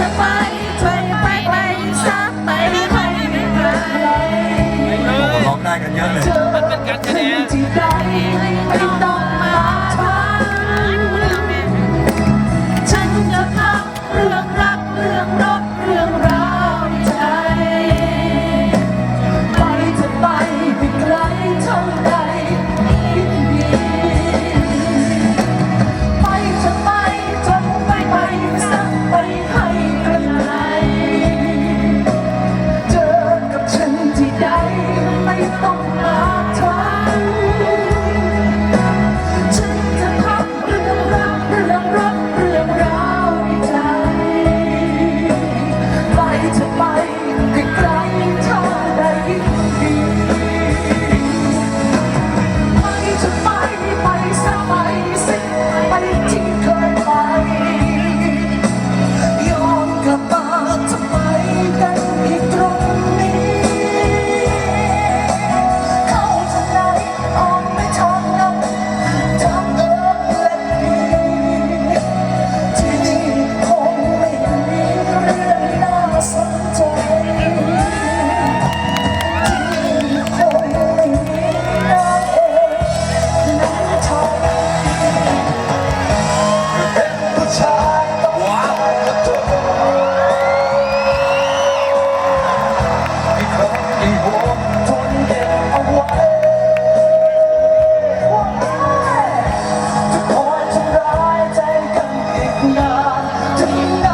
จะไปสักไปให้ไกลร้องได้กันเยอะเลยมันเป็นการแสดงที่ใดไม่ต้องมาถามฉันจะพักเรื่องรักเรื่องรบเรื่องราวใจไปจะไปไกลเท่าใดไปจะไปจนไปสักไปให้ไกลเจอกับฉันที่ใดไม่ต้องมาถามฉันจะพักเรื่องรักเรื่องรบเรื่องราวใจไปจะไปไกลเท่าใดไปจะไปสักไปสิไปที่เคยไปย้อนกลับมาทำไมกันอีกตรงนี้เข้าทางไหนออกไม่ทางนั้นทางเอิบและดีที่นี่คงไม่มีเรื่องน่าสนใจที่นี่คงไม่มีนางเอกนั้นทองเป็นผู้ชายต้องการกระโดดอีกครั้งอีกหัวทนเก็บเอาไว้จะคอยทำร้ายใจกันอีกนานถึงไหน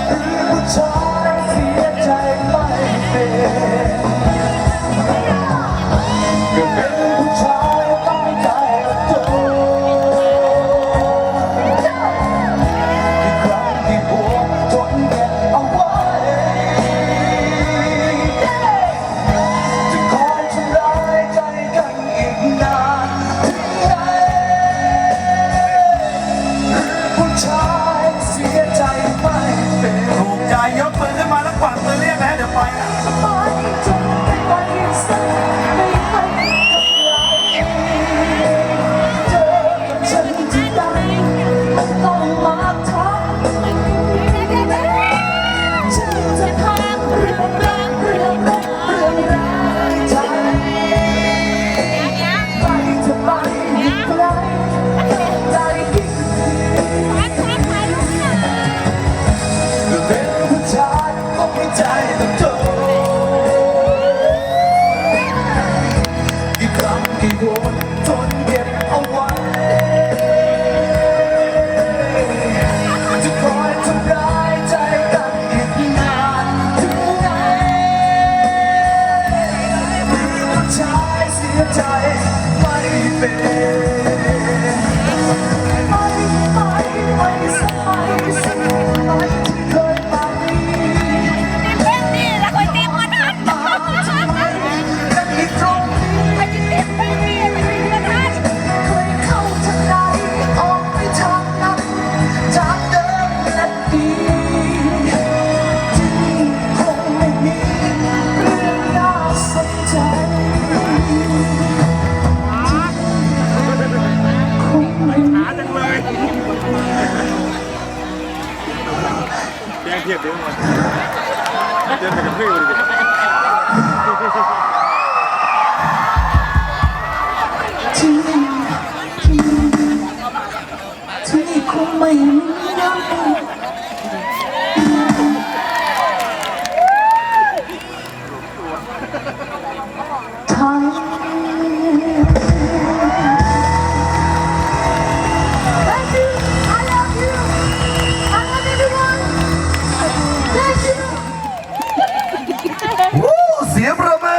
หรือผู้ชายเสียใจไม่เป็นก็เป็นผู้ชายต้องใจกระโดดอีกครั้งที่หัวทนเก็บเอาไว้จะคอยทำร้ายใจกันอีกนานถึงไหนหรือผู้ชายเสียใจไม่เป็น ถูกใจยกมือขึ้นมาแล้วกวาดมือเรียกแล้วเดี๋ยวไปอ่ะไปจนไปสักไม่ให้เจอกับฉันที่ใดไม่ต้องมาถามฉันจะพักเรื่องรักเรื่องรบเรื่องราวใจไปจะไปไกลใจยิ่งก็เป็นผู้ชายต้องมีใจต้องโตกี่ครั้งกี่หนทนเก็บเอาไว้จะคอยทำร้ายใจกันอีกนานถึงไหนหรือผู้ชายเสียใจไม่เป็นไปสักไปสิไปที่เคยไปมาทำไมกันอีกตรงนี้เคยเข้าทางไหนออกไปทางนั้นจากเดิมและดีที่นี่คงไม่มีเรื่องน่าสนใจคงไม่มีแจ้งเทียบเดี๋ยวมันเดินไปกับเพื่อนเลยที่นี่คงไม่มีน้ำทาง Thank you. I love you. I love everyone. Thank you. เสียงประเมิ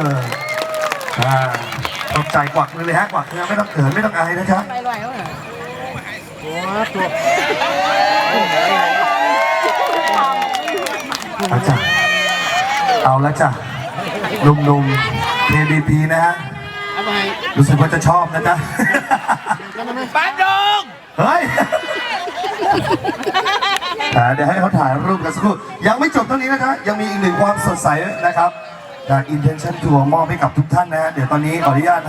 นตกใจกวักมือเลยฮะกวักมือไม่ต้องเขินไม่ต้องอายนะครับไปลอยแล้วเหรอเอาจ้ะเอาละจ้ะหนุ่มๆ KBP นะฮะรู้สึกว่าจะชอบนะจ๊ะบ้านดง เฮ้ย เดี๋ยวให้เขาถ่ายรูปกันสักครู่ยังไม่จบเท่านี้นะครับยังมีอีกหนึ่งความสดใสนะครับจาก Intention Tour มอบให้กับทุกท่านนะฮะเดี๋ยวตอนนี้ขออนุญาตให้